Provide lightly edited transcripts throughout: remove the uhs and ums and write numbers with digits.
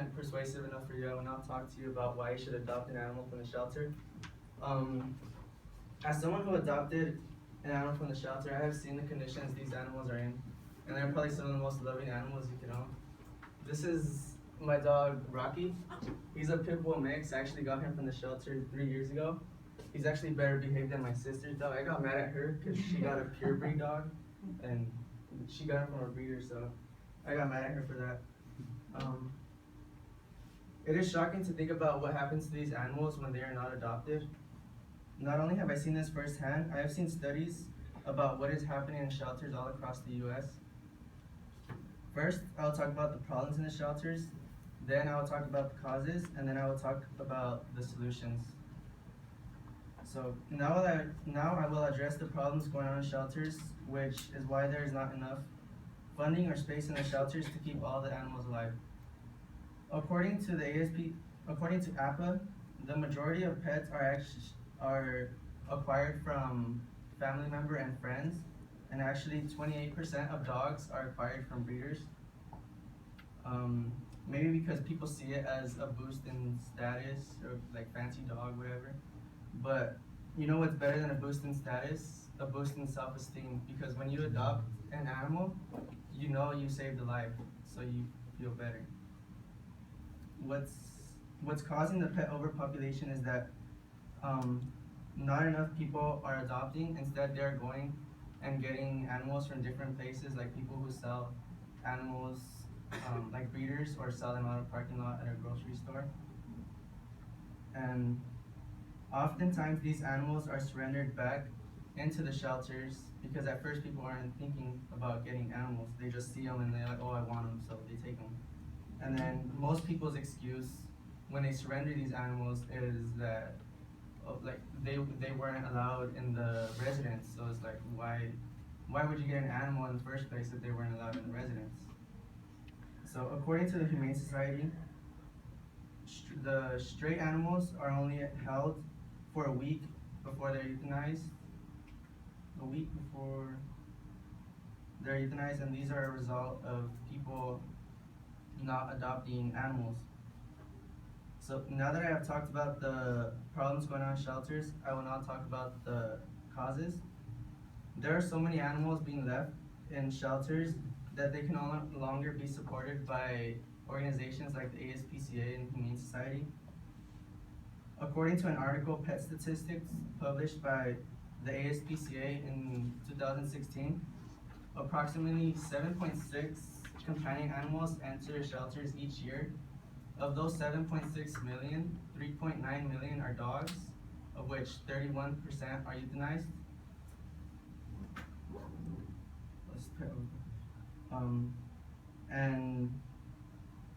isn't persuasive enough for you, I will now talk to you about why you should adopt an animal from the shelter. Um, as someone who adopted an animal from the shelter, I have seen the conditions these animals are in, and they're probably some of the most loving animals you can own. This is my dog Rocky. He's a pit bull mix. I actually got him from the shelter 3 years ago. He's actually better behaved than my sister's dog. I got mad at her because she got a purebred dog, and she got him from a breeder, so I got mad at her for that. It is shocking to think about what happens to these animals when they are not adopted. Not only have I seen this firsthand, I have seen studies about what is happening in shelters all across the US. First, I'll talk about the problems in the shelters, then I will talk about the causes, and then I will talk about the solutions. So now I will address the problems going on in shelters, which is why there is not enough funding or space in the shelters to keep all the animals alive. According to APA, the majority of pets are acquired from family member and friends, and actually 28% of dogs are acquired from breeders. Maybe because people see it as a boost in status or like fancy dog, whatever. But you know what's better than a boost in status? A boost in self-esteem. Because when you adopt an animal, you know you saved a life, so you feel better. What's causing the pet overpopulation is that not enough people are adopting. Instead, they're going and getting animals from different places, like people who sell animals, like breeders, or sell them out of a parking lot at a grocery store. And oftentimes, these animals are surrendered back into the shelters because at first people aren't thinking about getting animals. They just see them and they're like, oh, I want them, so they take them. And then most people's excuse when they surrender these animals is that like they weren't allowed in the residence. So it's like, why would you get an animal in the first place if they weren't allowed in the residence? So according to the Humane Society, the stray animals are only held for a week before they're euthanized. A week before they're euthanized, and these are a result of people not adopting animals. So now that I have talked about the problems going on in shelters, I will now talk about the causes. There are so many animals being left in shelters that they can no longer be supported by organizations like the ASPCA and Humane Society. According to an article, Pet Statistics, published by the ASPCA in 2016, approximately 7.6 companion animals enter shelters each year. Of those 7.6 million, 3.9 million are dogs, of which 31% are euthanized. And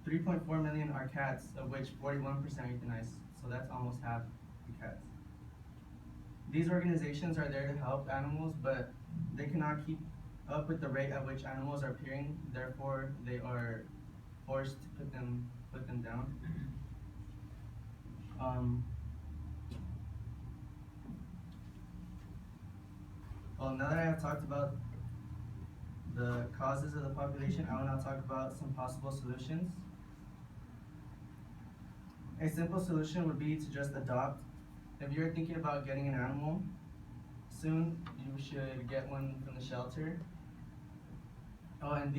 3.4 million are cats, of which 41% are euthanized. So that's almost half the cats. These organizations are there to help animals, but they cannot keep up with the rate at which animals are appearing. Therefore, they are forced to put them down. Well, now that I have talked about the causes of the population, I will now talk about some possible solutions. A simple solution would be to just adopt. If you're thinking about getting an animal soon, you should get one from the shelter. Oh, and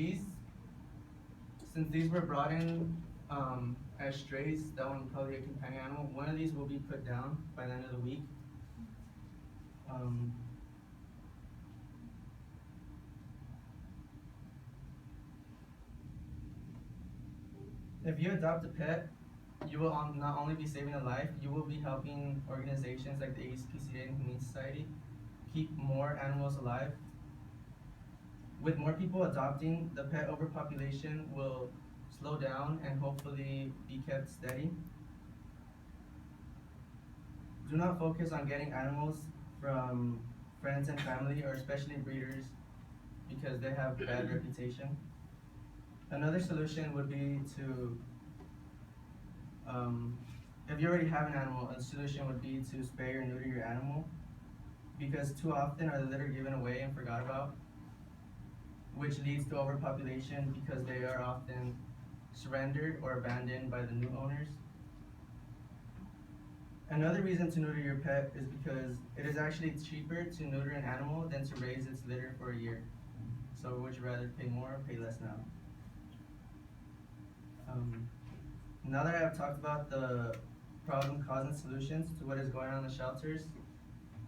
since these were brought in as strays, that one will probably be a companion animal. One of these will be put down by the end of the week. If you adopt a pet, you will not only be saving a life, you will be helping organizations like the ASPCA and Humane Society keep more animals alive. With more people adopting, the pet overpopulation will slow down and hopefully be kept steady. Do not focus on getting animals from friends and family, or especially breeders, because they have bad reputation. Another solution would be to, if you already have an animal, a solution would be to spay or neuter your animal, because too often are the litter given away and forgot about, which leads to overpopulation because they are often surrendered or abandoned by the new owners. Another reason to neuter your pet is because it is actually cheaper to neuter an animal than to raise its litter for a year. So would you rather pay more or pay less now? Now that I have talked about the problem, cause, and solutions to what is going on in the shelters,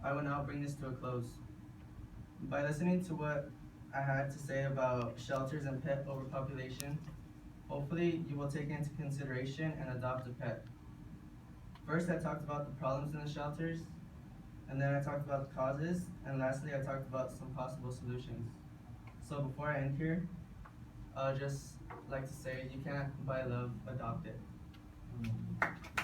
I will now bring this to a close. By listening to what I had to say about shelters and pet overpopulation, hopefully you will take into consideration and adopt a pet. First, I talked about the problems in the shelters, and then I talked about the causes, and lastly, I talked about some possible solutions. So before I end here, I'll just like to say you can't buy love, adopt it.